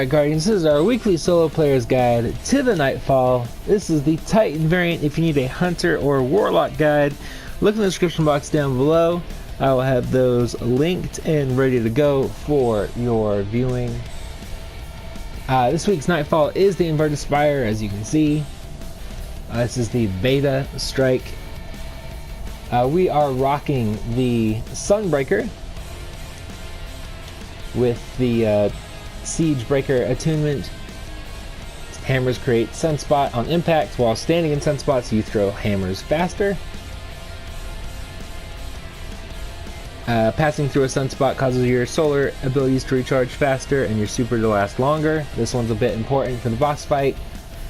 Alright Guardians, this is our weekly solo player's guide to the Nightfall. This is the Titan variant. If you need a Hunter or Warlock guide, look in the description box down below. I will have those linked and ready to go for your viewing. This week's Nightfall is the Inverted Spire, as you can see. This is the beta strike. We are rocking the Sunbreaker with the Siege Breaker attunement. Hammers create sunspot on impact. While standing in sunspots, you throw hammers faster. Passing through a sunspot causes your solar abilities to recharge faster and your super to last longer. This one's a bit important for the boss fight.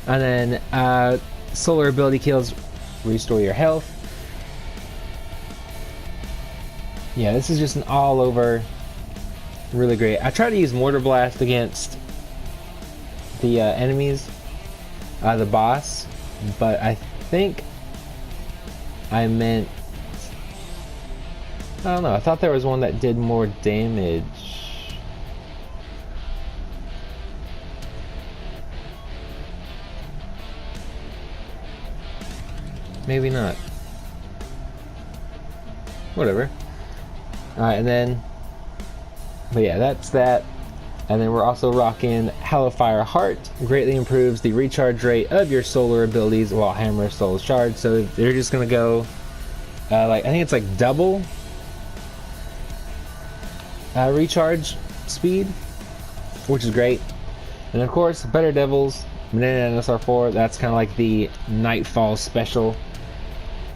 And then solar ability kills restore your health. Yeah, this is just an all over really great. I try to use Mortar Blast against the enemies, the boss, but I think I meant, I don't know, I thought there was one that did more damage. Maybe not. Whatever. Alright, and then but yeah, that's that. And then we're also rocking Hellfire Heart. Greatly improves the recharge rate of your solar abilities while Hammer Soul is charged. So they're just gonna go like, I think it's like double recharge speed, which is great. And of course, Better Devils, Banana NSR4, that's kind of like the Nightfall special.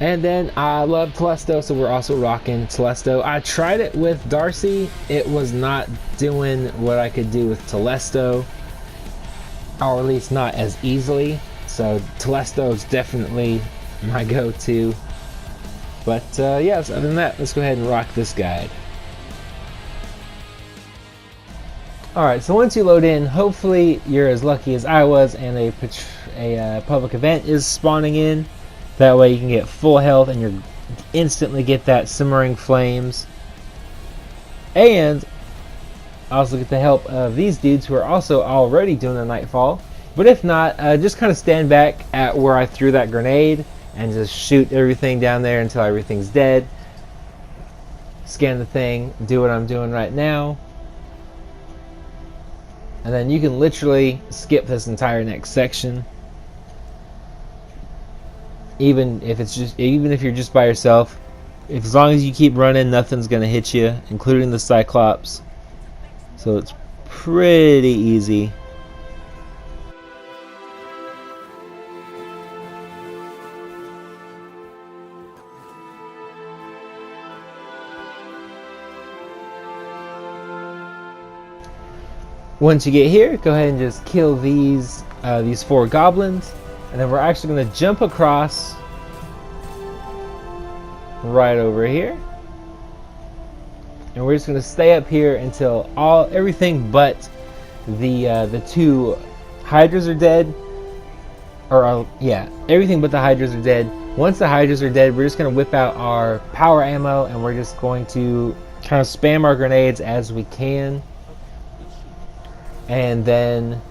And then I love Telesto, so we're also rocking Telesto. I tried it with Darcy. It was not doing what I could do with Telesto, or at least not as easily. So Telesto is definitely my go-to. But yeah, so other than that, let's go ahead and rock this guide. Alright, so once you load in, hopefully you're as lucky as I was and a public event is spawning in. That way you can get full health and you instantly get that simmering flames. And also get the help of these dudes who are also already doing the Nightfall. But if not, just kind of stand back at where I threw that grenade and just shoot everything down there until everything's dead. Scan the thing, do what I'm doing right now. And then you can literally skip this entire next section. Even if you're just by yourself, as long as you keep running, nothing's gonna hit you, including the Cyclops. So it's pretty easy. Once you get here, go ahead and just kill these 4 goblins. And then we're actually going to jump across right over here. And we're just going to stay up here until everything but the 2 Hydras are dead. Or yeah, everything but the Hydras are dead. Once the Hydras are dead, we're just going to whip out our power ammo and we're just going to kind of spam our grenades as we can. And then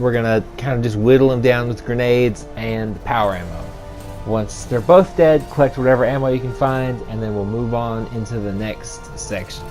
we're gonna kind of just whittle them down with grenades and power ammo. Once they're both dead, collect whatever ammo you can find, and then we'll move on into the next section.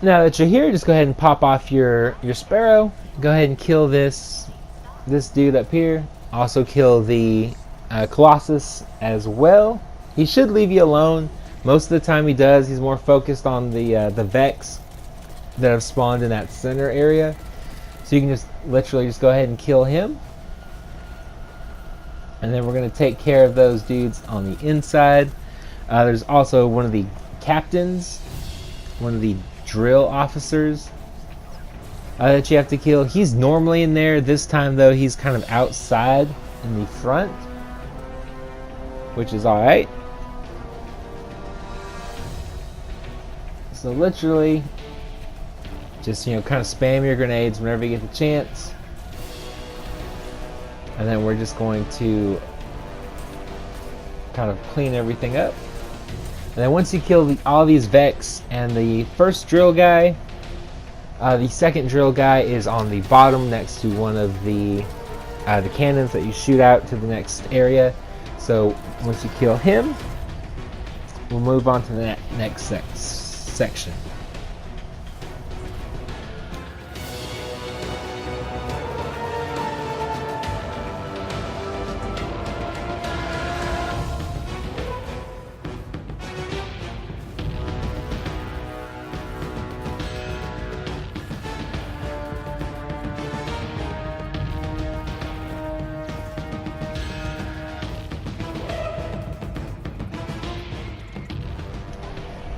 Now that you're here, just go ahead and pop off your Sparrow. Go ahead and kill this dude up here. Also kill the Colossus as well. He should leave you alone. Most of the time he does. He's more focused on the Vex that have spawned in that center area. So you can just literally just go ahead and kill him. And then we're going to take care of those dudes on the inside. There's also one of the captains, one of the drill officers that you have to kill. He's normally in there. This time, though, he's kind of outside in the front, which is alright. So literally, just, kind of spam your grenades whenever you get the chance. And then we're just going to kind of clean everything up. And then once you kill all these Vex and the first drill guy, the second drill guy is on the bottom next to one of the cannons that you shoot out to the next area. So once you kill him, we'll move on to the next section.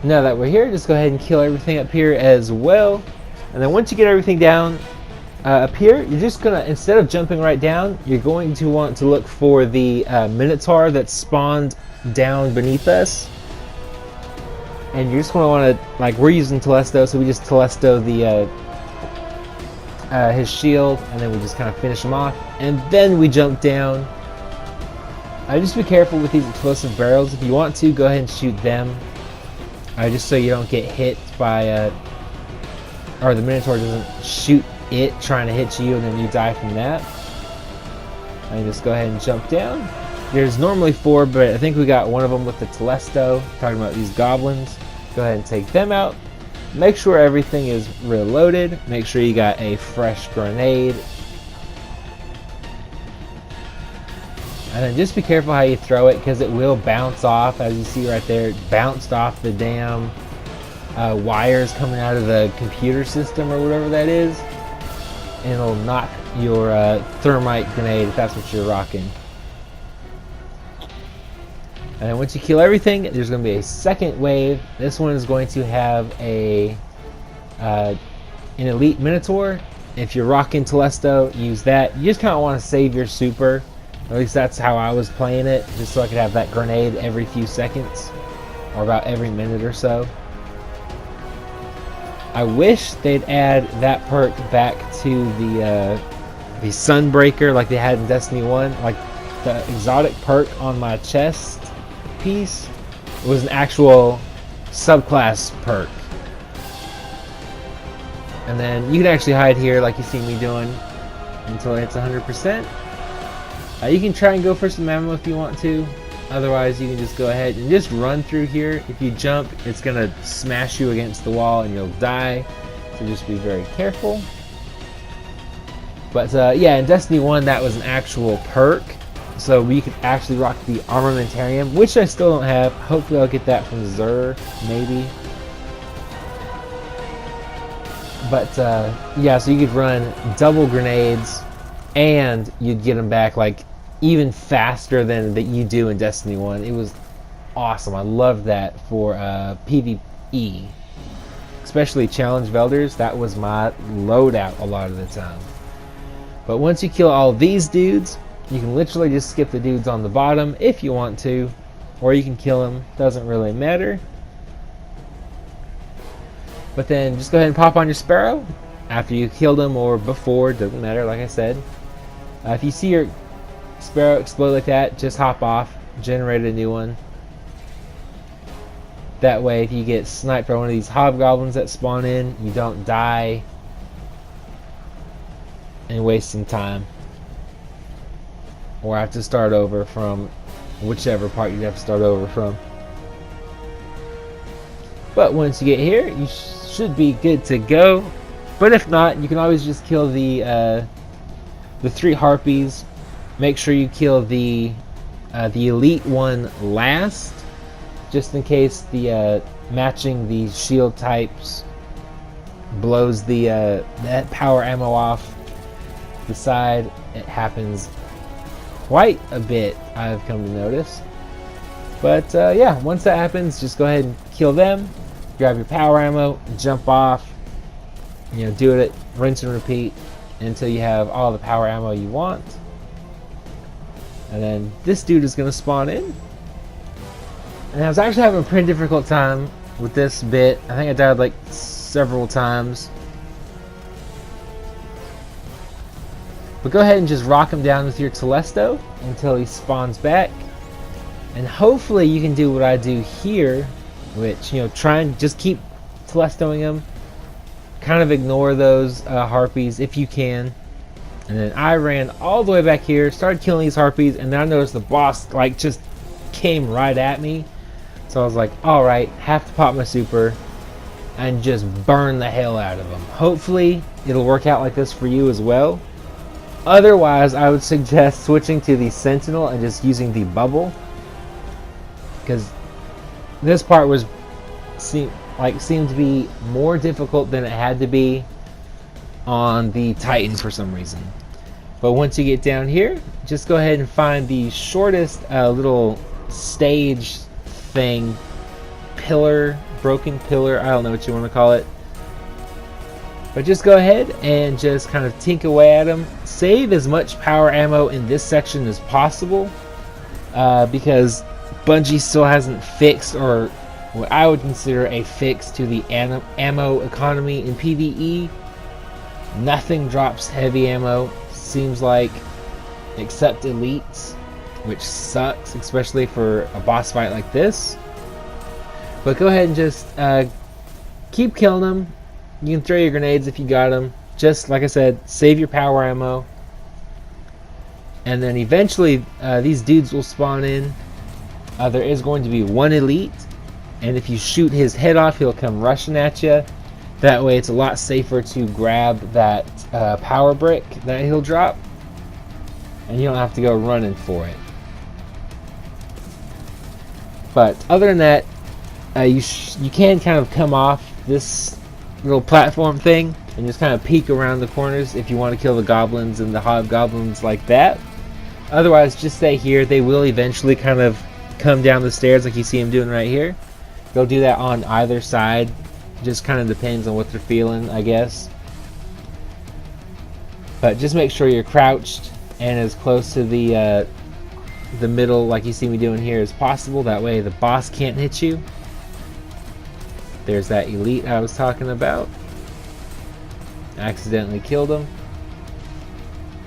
Now that we're here, just go ahead and kill everything up here as well. And then once you get everything down up here, you're just gonna, instead of jumping right down, you're going to want to look for the Minotaur that's spawned down beneath us. And you're just gonna want to, like, we're using Telesto, so we just Telesto the his shield, and then we just kind of finish him off, and then we jump down. Just be careful with these explosive barrels. If you want to, go ahead and shoot them. Just so you don't get hit by, or the Minotaur doesn't shoot it trying to hit you and then you die from that. And just go ahead and jump down. There's normally 4, but I think we got one of them with the Telesto. Talking about these goblins. Go ahead and take them out. Make sure everything is reloaded. Make sure you got a fresh grenade. And then just be careful how you throw it, because it will bounce off. As you see right there, it bounced off the damn wires coming out of the computer system or whatever that is. And it'll knock your thermite grenade if that's what you're rocking. And then once you kill everything, there's going to be a second wave. This one is going to have an elite Minotaur. If you're rocking Telesto, use that. You just kind of want to save your super. At least that's how I was playing it, just so I could have that grenade every few seconds, or about every minute or so. I wish they'd add that perk back to the Sunbreaker like they had in Destiny 1. Like, the exotic perk on my chest piece was an actual subclass perk. And then you can actually hide here like you see me doing until it's 100%. You can try and go for some ammo if you want to. Otherwise, you can just go ahead and just run through here. If you jump, it's going to smash you against the wall and you'll die. So just be very careful. But yeah, in Destiny 1, that was an actual perk. So we could actually rock the Armamentarium, which I still don't have. Hopefully I'll get that from Zur, maybe. But yeah, so you could run double grenades and you'd get them back like even faster than that you do in Destiny 1. It was awesome. I loved that for PvE. Especially Challengevelders, that was my loadout a lot of the time. But once you kill all these dudes, you can literally just skip the dudes on the bottom if you want to, or you can kill them, doesn't really matter. But then just go ahead and pop on your Sparrow after you killed them or before, doesn't matter, like I said. If you see your Sparrow explode like that, just hop off, generate a new one. That way, if you get sniped by one of these hobgoblins that spawn in, you don't die and waste some time. Or have to start over from whichever part you'd have to start over from. But once you get here, you should be good to go. But if not, you can always just kill the 3 harpies. Make sure you kill the elite one last, just in case the matching the shield types blows that power ammo off the side. It happens quite a bit, I've come to notice. But yeah, once that happens, just go ahead and kill them, grab your power ammo, jump off, you know, do it, rinse and repeat until you have all the power ammo you want. And then this dude is going to spawn in. And I was actually having a pretty difficult time with this bit. I think I died like several times. But go ahead and just rock him down with your Telesto until he spawns back. And hopefully you can do what I do here, which, you know, try and just keep Telestoing him. Kind of ignore those harpies if you can. And then I ran all the way back here, started killing these harpies, and then I noticed the boss like just came right at me. So I was like, alright, have to pop my super and just burn the hell out of him. Hopefully it'll work out like this for you as well. Otherwise, I would suggest switching to the Sentinel and just using the bubble, because this part was seemed to be more difficult than it had to be on the Titan for some reason. But once you get down here, just go ahead and find the shortest little stage thing, pillar, broken pillar, I don't know what you want to call it. But just go ahead and just kind of tink away at them. Save as much power ammo in this section as possible, because Bungie still hasn't fixed, or what I would consider a fix to the ammo economy in PvE. Nothing drops heavy ammo, seems like, except elites, which sucks, especially for a boss fight like this. But go ahead and just keep killing them. You can throw your grenades if you got them. Just like I said, save your power ammo. And then eventually these dudes will spawn in. There is going to be one elite, and if you shoot his head off, he'll come rushing at you. That way it's a lot safer to grab that power brick that he'll drop, and you don't have to go running for it. But other than that, you can kind of come off this little platform thing and just kind of peek around the corners if you want to kill the goblins and the hobgoblins like that. Otherwise, just stay here. They will eventually kind of come down the stairs like you see them doing right here. They'll do that on either side. Just kind of depends on what they're feeling, I guess. But just make sure you're crouched and as close to the middle, like you see me doing here, as possible. That way the boss can't hit you. There's that elite I was talking about. Accidentally killed him.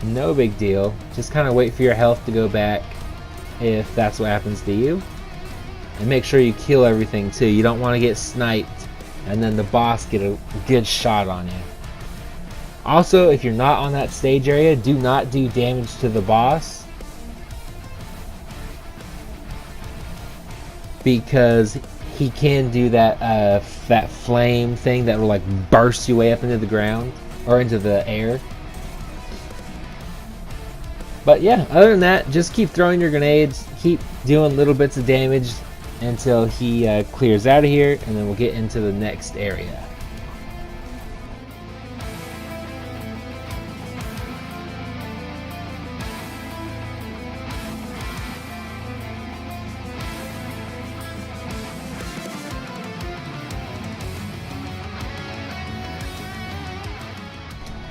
No big deal. Just kind of wait for your health to go back if that's what happens to you. And make sure you kill everything too. You don't want to get sniped and then the boss get a good shot on you. Also, if you're not on that stage area, do not do damage to the boss, because he can do that that flame thing that will like burst you way up into the ground or into the air. But yeah, other than that, just keep throwing your grenades, keep doing little bits of damage until he clears out of here, and then we'll get into the next area.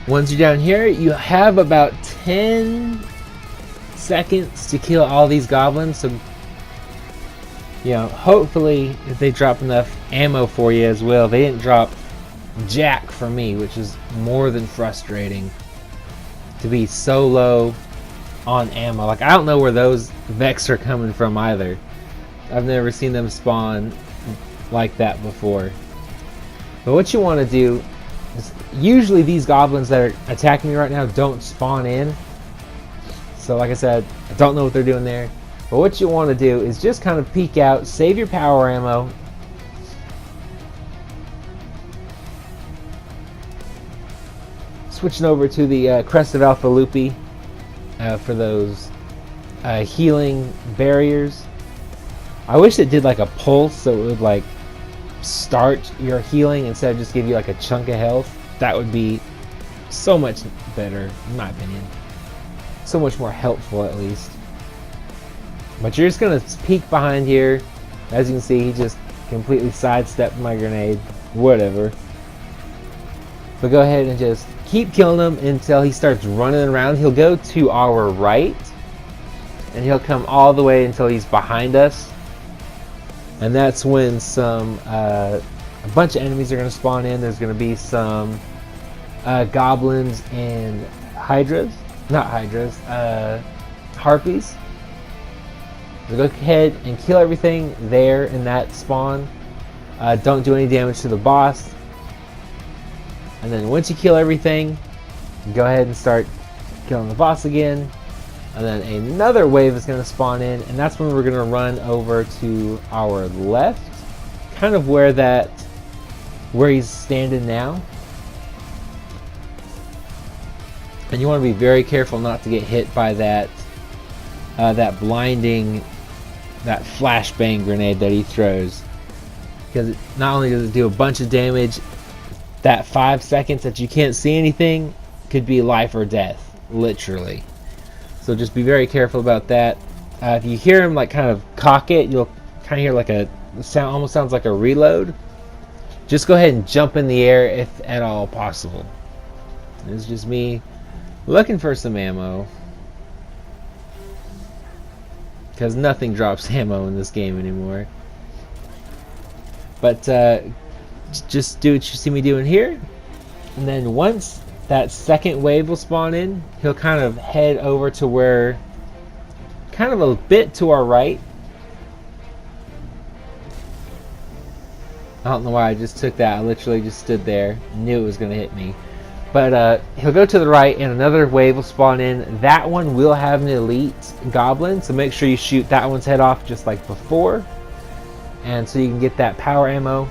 Once you're down here, you have about 10 seconds to kill all these goblins. So, you know, hopefully if they drop enough ammo for you as well. They didn't drop jack for me, which is more than frustrating to be so low on ammo. Like, I don't know where those Vex are coming from either. I've never seen them spawn like that before. But what you want to do is, usually these goblins that are attacking me right now don't spawn in. So like I said, I don't know what they're doing there. But what you want to do is just kind of peek out, save your power ammo. Switching over to the Crest of Alpha Lupi for those healing barriers. I wish it did like a pulse, so it would like start your healing instead of just give you like a chunk of health. That would be so much better, in my opinion. So much more helpful, at least. But you're just going to peek behind here. As you can see, he just completely sidestepped my grenade. Whatever. But go ahead and just keep killing him until he starts running around. He'll go to our right. And he'll come all the way until he's behind us. And that's when a bunch of enemies are going to spawn in. There's going to be some goblins and Hydras. Not Hydras. Harpies. So go ahead and kill everything there in that spawn. Don't do any damage to the boss. And then once you kill everything, go ahead and start killing the boss again. And then another wave is going to spawn in, and that's when we're going to run over to our left, kind of where he's standing now. And you want to be very careful not to get hit by that blinding, that flashbang grenade that he throws, because not only does it do a bunch of damage, that 5 seconds that you can't see anything could be life or death, literally. So just be very careful about that. If you hear him like kind of cock it, you'll kind of hear like a sound, almost sounds like a reload. Just go ahead and jump in the air if at all possible. It's just me looking for some ammo, because nothing drops ammo in this game anymore. But just do what you see me doing here, and then once that second wave will spawn in, he'll kind of head over to where, kind of a bit to our right. I don't know why I just took that. I literally just stood there, knew it was going to hit me. But he'll go to the right and another wave will spawn in. That one will have an elite goblin, so make sure you shoot that one's head off just like before. And so you can get that power ammo.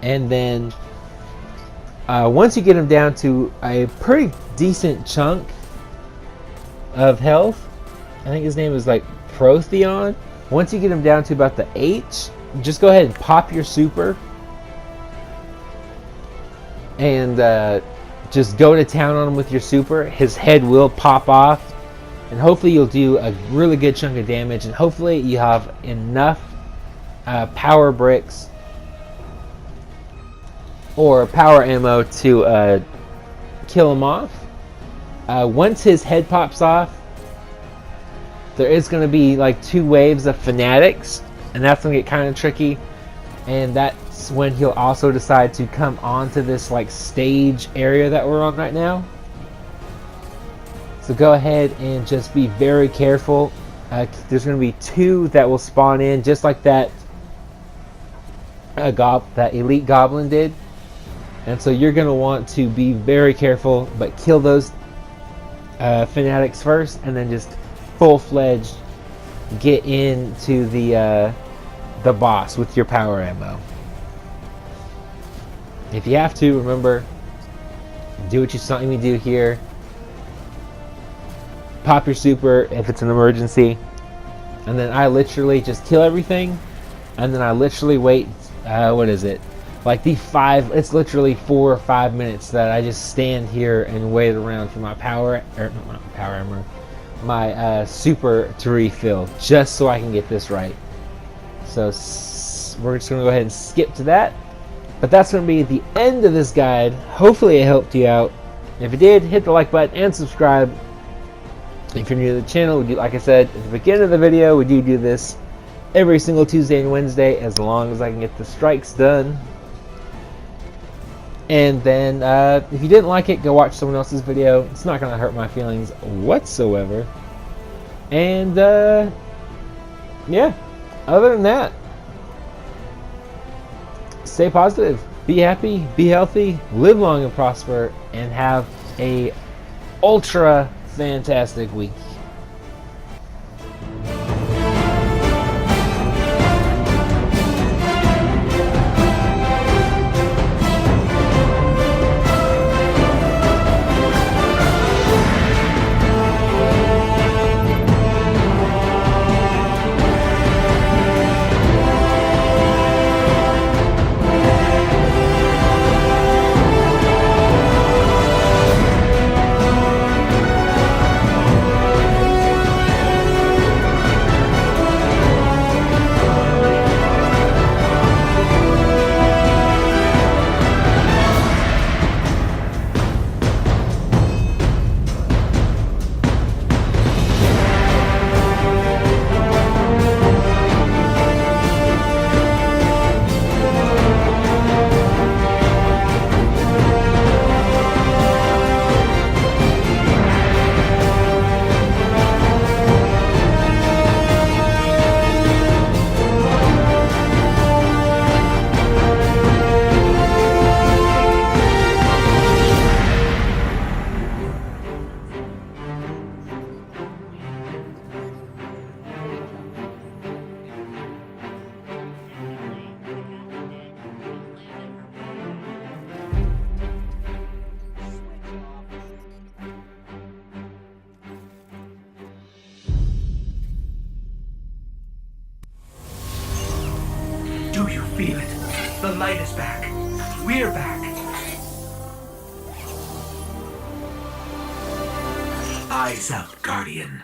And then once you get him down to a pretty decent chunk of health, I think his name is like Protheon. Once you get him down to about the H, just go ahead and pop your super. And just go to town on him with your super. His head will pop off. And hopefully you'll do a really good chunk of damage. And hopefully you have enough power bricks or power ammo to kill him off. Once his head pops off, there is going to be like 2 waves of fanatics, and that's going to get kind of tricky. And that's when he'll also decide to come onto this like stage area that we're on right now. So go ahead and just be very careful. There's going to be 2 that will spawn in just like that that elite goblin did. And so you're going to want to be very careful, but kill those fanatics first, and then just full-fledged get into the boss with your power ammo. If you have to, remember, do what you saw me do here. Pop your super if it's an emergency, and then I literally just kill everything, and then I literally wait. What is it? Like it's literally 4 or 5 minutes that I just stand here and wait around for my my super to refill, just so I can get this right. So we're just going to go ahead and skip to that. But that's going to be the end of this guide. Hopefully it helped you out. If it did, hit the like button and subscribe. If you're new to the channel, like I said at the beginning of the video, we do this every single Tuesday and Wednesday, as long as I can get the strikes done. And then if you didn't like it, go watch someone else's video. It's not going to hurt my feelings whatsoever. And yeah, other than that, stay positive, be happy, be healthy, live long and prosper, and have a ultra fantastic week. feel it. The light is back. We're back. Eyes up, Guardian.